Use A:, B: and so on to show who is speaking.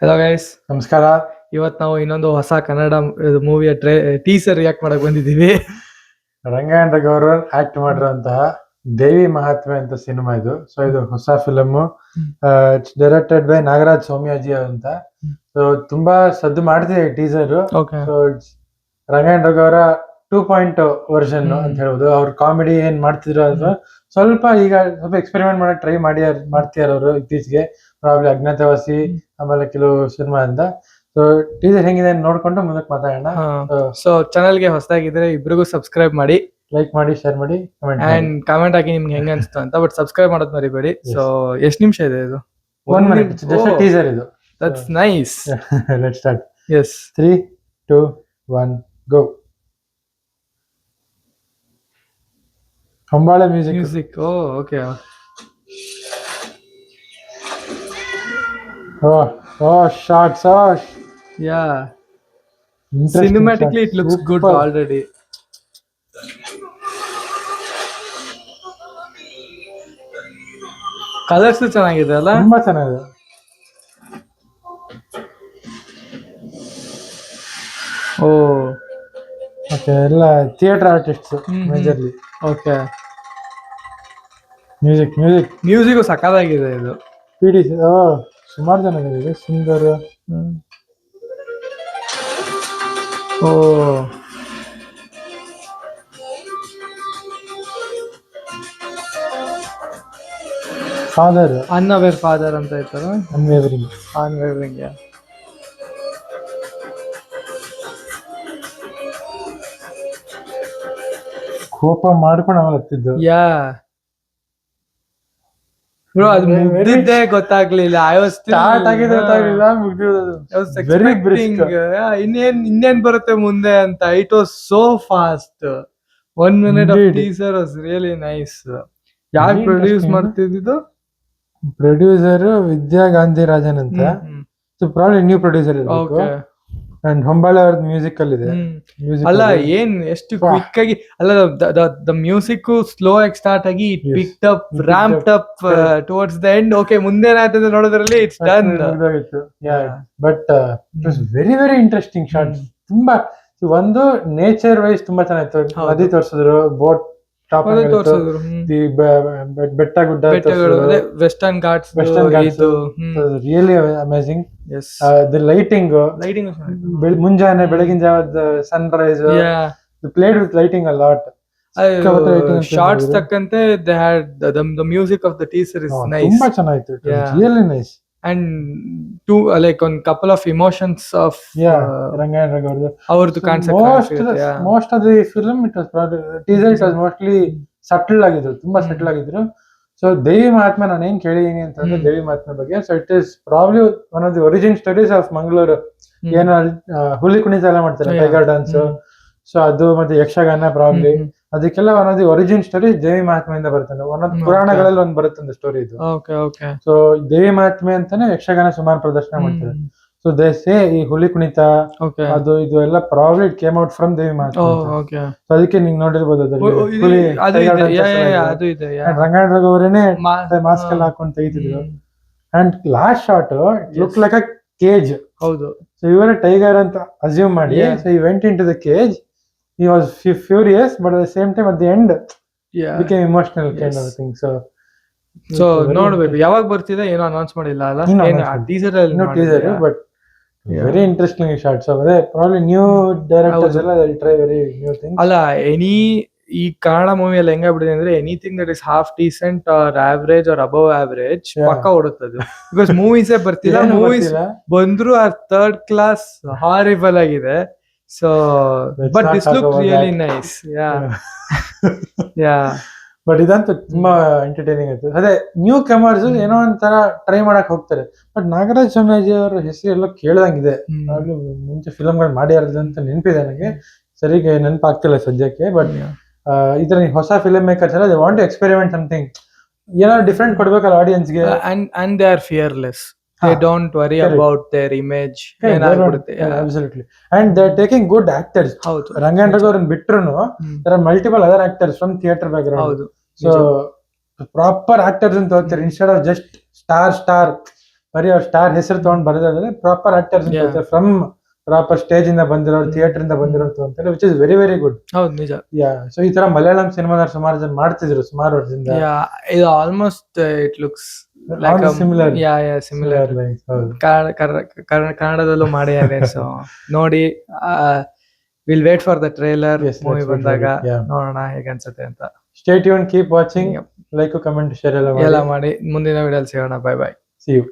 A: Hello guys,
B: ನಮಸ್ಕಾರ.
A: ಇವತ್ತು ನಾವು ಇನ್ನೊಂದು ಹೊಸ ಕನ್ನಡ ಮೂವಿಯ ಟೀಸರ್ ರಿಯಾಕ್ಟ್ ಮಾಡಕ್ ಬಂದಿದ್ದೀವಿ.
B: ರಂಗಾಯಣ ಗೌರವ್ ಆಕ್ಟ್ ಮಾಡಿರುವಂತಹ ದೇವಿ ಮಹಾತ್ಮೆ ಅಂತ ಸಿನಿಮಾ ಇದು. ಸೊ ಇದು ಹೊಸ ಫಿಲಮ್, ಡೈರೆಕ್ಟೆಡ್ ಬೈ ನಾಗರಾಜ್ ಸೌಮ್ಯಾಜಿ ಅಂತ. ಸೊ ತುಂಬಾ ಸದ್ದು ಮಾಡ್ತಿದೆ ಟೀಸರ್. ಸೊ ರಂಗಾಯಣ ಅವರ 2.0 ವರ್ಷನ್ ಅಂತ ಹೇಳ್ಬೋದು. ಅವ್ರ ಕಾಮಿಡಿ ಏನ್ ಮಾಡ್ತಿದ್ರು ಅದು ಸ್ವಲ್ಪ ಎಕ್ಸ್ಪೆರಿಮೆಂಟ್ ಮಾಡಕ್ ಟ್ರೈ ಮಾಡ್ತಿದಾರೆ ಅವರು ಇತ್ತೀಚೆಗೆ. ಪ್ರಾಬ್ಲಿ ಅಜ್ಞಾತವಾಸಿ, ಆಮೇಲೆ ಕೆಲವು ಸಿನಿಮಾ ಅಂತ. ಸೊ ಟೀಸರ್ ಹೆಂಗಿದೆ ನೋಡ್ಕೊಂಡು ಮುಂದಕ್ಕೆ ಮಾತಾಡೋಣ.
A: ಸೊ ಚಾನಲ್ಗೆ ಹೊಸದಾಗಿದ್ರೆ ಇಬ್ರಿಗೂ ಸಬ್ಸ್ಕ್ರೈಬ್ ಮಾಡಿ,
B: ಲೈಕ್ ಮಾಡಿ, ಶೇರ್ ಮಾಡಿ,
A: ಅಂಡ್ ಕಾಮೆಂಟ್ ಹಾಕಿ ನಿಮ್ಗೆ ಹೆಂಗ ಅನ್ಸ್ತು ಅಂತ. ಬಟ್ ಸಬ್ಸ್ಕ್ರೈಬ್ ಮಾಡೋದ್ ಮರಿಬೇಡಿ. ಸೊ ಎಷ್ಟು ನಿಮಿಷ ಇದೆ ಇದು?
B: 1 minute, just a teaser ಇದು.
A: That's nice.
B: Let's start.
A: Yes.
B: 3, 2, 1, go. Hombale music.
A: Okay.
B: Shots.
A: Yeah. Cinematically, it looks good already. Colours ಚೆನ್ನಾಗಿದೆ ಅಲ್ಲ?
B: ತುಂಬಾ ಚೆನ್ನಾಗಿದೆ. ಓಕೆ, ಎಲ್ಲ theatre artists majorly.
A: Okay.
B: Music
A: ಸಕ್ಕತ್ತಾಗಿದೆ ಇದು.
B: ಪಿಡಿ ಸುಮಾರು ಚೆನ್ನಾಗಿದೆ. ಸುಂದರ್. ಫಾದರ್,
A: ಅನ್ಅವೇರ್ ಫಾದರ್ ಅಂತ ಇರ್ತಾರ.
B: ಅನ್ವೇವರಿಂಗ್. ಕೋಪ ಮಾಡ್ಕೊಂಡು ಆಮೇಲೆ ಹತ್ತಿದ್ದು.
A: ಬ್ರೋ, ಅದು ಮುಗ್ದಿದ್ದೇ ಗೊತ್ತಾಗ್ಲಿಲ್ಲ.
B: ಸ್ಟಾರ್ಟ್ ಆಗಿದೆ ಗೊತ್ತಾಗ್ಲಿಲ್ಲ,
A: ಇನ್ನೇನ್ ಬರುತ್ತೆ ಮುಂದೆ ಅಂತ. It was so fast. 1 minute of teaser was really nice. ಯಾರು ಪ್ರೊಡ್ಯೂಸ್ ಮಾಡ್ತಿದ್ದು?
B: ಪ್ರೊಡ್ಯೂಸರ್ ವಿದ್ಯಾ ಗಾಂಧಿ ರಾಜನ್ ಅಂತ. ಸೊ ಪ್ರಾಬ್ಲಿ ನ್ಯೂ ಪ್ರೊಡ್ಯೂಸರ್ ಇರಬೇಕು. ಅಂಡ್ ಹೊಂಬಾಳೆ ಅವ್ರದ್ದು ಮ್ಯೂಸಿಕ್ ಅಲ್ಲಿ ಇದೆ.
A: ಅಲ್ಲ, ಏನ್ ಎಷ್ಟು ಕ್ವಿಕ್ ಆಗಿ ಅಲ್ಲ, ದ ಮ್ಯೂಸಿಕ್ ಸ್ಲೋ ಆಗಿ ಸ್ಟಾರ್ಟ್ ಆಗಿ it picked up, ramped up towards the end. Okay, ಮುಂದೆ ಏನಾಗ್ತದೆ ನೋಡೋದ್ರಲ್ಲಿ it's done.
B: But it was very very interesting shorts. ತುಂಬಾ ಒಂದು ನೇಚರ್ ವೈಸ್ ತುಂಬಾ ಚೆನ್ನಾಗಿತ್ತು. ನದಿ ತೋರಿಸಿದ್ರು, ಬೋಟ್ ಟಾಪ್ ತೋರಿಸಿದ್ರು, ಬೆಟ್ಟ ಗುಡ್ಡ,
A: Western Ghats,
B: really amazing. The lighting ಮುಂಜಾನೆ ಬೆಳಗಿನ ಜಾವದ sunrise, played with lighting a lot.
A: Shorts ತಕ್ಕಂತೆ they had the music of the teaser is nice.
B: ತುಂಬಾ ಚೆನ್ನಾಗಿತ್ತು. Really nice.
A: And like on couple of emotions of
B: Rangayana
A: ಅವ್ರದ್ದು concept.
B: most of the film it was teaser it was mostly subtle ಆಗಿದ್ರು, ತುಂಬಾ subtle ಆಗಿದ್ರು. So ದೇವಿ ಮಹಾತ್ಮೆ ನಾನು ಏನ್ ಕೇಳಿದೀನಿ ಅಂತಂದ್ರೆ ದೇವಿ ಮಹಾತ್ಮೆ ಬಗ್ಗೆ. So it is probably one of the origin stories of Mangaluru. ಏನು ಹುಲಿ ಕುಣಿತ ಎಲ್ಲ ಮಾಡ್ತಾರೆ, ಟೈಗರ್ ಡಾನ್ಸ್. ಸೊ ಅದು ಮತ್ತೆ ಯಕ್ಷಗಾನ ಪ್ರಾಬ್ಲಿ ಅದಕ್ಕೆಲ್ಲ one of the origin story ದೇವಿ ಮಹಾತ್ಮೆಯಿಂದ ಬರ್ತದೆ. ಒನ್ ಆಫ್ ಪುರಾಣಗಳಲ್ಲಿ ಒಂದು ಬರುತ್ತೆ ಸ್ಟೋರಿ ಇದು. ಸೊ ದೇವಿ ಮಹಾತ್ಮೆ ಅಂತಾನೆ ಯಕ್ಷಗಾನ ಸುಮಾರು ಪ್ರದರ್ಶನ ಮಾಡ್ತಾರೆ. ಸೊ ದೇ ಸೇ ಈ ಹುಲಿ ಕುಣಿತ ಅದು ಇದು ಎಲ್ಲ probably it came out from Devi Mahatme. So ಅದಕ್ಕೆ ನೀವ್ ನೋಡಿರ್ಬೋದು ರಂಗಾಯಣ ಅವರೇನೆ ಮಾಸ್ಕ್ ಎಲ್ಲ ಹಾಕೊಂಡು ತೆಗಿತಿದ್ರು. And last shot look like a cage.
A: ಹೌದು.
B: ಸೊ ಇವರೇ ಟೈಗರ್ ಅಂತ ಅಸ್ಯೂಮ್ ಮಾಡಿ, ಸೊ ಈ went in to the cage. He was furious, but at the same time, at the end, became emotional kind of thing.
A: So ನೋಡ್ಬೇಕು ಯಾವಾಗ ಬರ್ತಿದೆ, ಏನೋ announce ಮಾಡಿಲ್ಲ ಅಲ್ಲ. Teaser
B: but very interesting shots. So probably new directors ಎಲ್ಲ they'll try very new things.
A: ಅಲ್ಲ, ಈ ಕನ್ನಡ ಮೂವಿಯಲ್ಲಿ ಹೆಂಗಾಗ್ಬಿಟ್ಟಿದೆ ಅಂದ್ರೆ anything that is half decent or average or above average ಪಕ್ಕ ಓಡುತ್ತದು. ಬಿಕಾಸ್ ಮೂವೀಸೇ ಬರ್ತಿಲ್ಲ. ಮೂವೀಸ್ ಬಂದ್ರು ಆರ್ ಥರ್ಡ್ ಕ್ಲಾಸ್, ಹಾರಿಬಲ್ ಆಗಿದೆ. So but this looked really nice. Yeah.
B: But ಇದಂತೂ ತುಂಬಾ ಎಂಟರ್ಟೈನಿಂಗ್ ಆಯ್ತು. ಅದೇ ನ್ಯೂ ಕಮರ್ಸ್ ಏನೋ ಒಂಥರ ಟ್ರೈ ಮಾಡಕ್ ಹೋಗ್ತಾರೆ. ಬಟ್ ನಾಗರಾಜ್ ಸೋಮ್ಯಾಜಿ ಅವರ ಹೆಸರು ಎಲ್ಲ ಕೇಳ್ದಂಗಿದೆ. ಮುಂಚೆ ಫಿಲಮ್ಗಳು ಮಾಡ್ಯಾರದು ಅಂತ ನೆನಪಿದೆ ನನಗೆ, ಸರಿಗೆ ನೆನಪಾಗ್ತಿಲ್ಲ ಸದ್ಯಕ್ಕೆ. ಬಟ್ ಈ ತರ ಹೊಸ ಫಿಲ್ಮ್ ಮೇಕರ್ಸ್ ಎಲ್ಲ they want to experiment something, ಏನೋ ಡಿಫ್ರೆಂಟ್ ಕೊಡ್ಬೇಕಲ್ಲ ಆಡಿಯನ್ಸ್ಗೆ.
A: and they are fearless. They don't worry about their image.
B: Absolutely. And they're taking good actors. Rangayana Raghavan bitrunu there are multiple other actors from theatre background. So proper actors anta ಹೋಗ್ತಾರೆ instead of just star ಬರೀ ಅವ್ರ star ಹೆಸರು ತಗೊಂಡ್ ಬರೋದಾದ್ರೆ proper actors
A: Yeah.
B: From proper stage ಇಂದ ಬಂದಿರೋರು, theatre ಇಂದ ಬಂದಿರೋದು ಅಂತಾರೆ, which is very very good.
A: ಹೌದು ನಿಜ.
B: ಯಾ, ಸೊ ಈ ತರ ಮಲಯಾಳಂ ಸಿನಿಮಾದವ್ರು ಸುಮಾರು ಜನ ಮಾಡ್ತಿದ್ರು ಸುಮಾರು ವರ್ಷದಿಂದ.
A: ಇದು almost it looks like
B: similar
A: similar
B: lines. ಹೌದು.
A: ಕನ್ನಡದಲ್ಲೂ ಮಾಡಿದ್ದಾರೆ. ಸೊ ನೋಡಿ, will wait for the trailer.
B: Yes,
A: movie
B: let's wait for
A: ಬಂದಾಗ
B: it. Yeah.
A: ನೋಡೋಣ ಹೇಗೆ ಅನ್ಸುತ್ತೆ ಅಂತ.
B: Stay tune, keep watching, like, comment, share
A: ಎಲ್ಲ ಮಾಡಿ ಮುಂದಿನ ವಿಡಿಯೋಲಿ ಸಿಗೋಣ. Bye bye.
B: See you.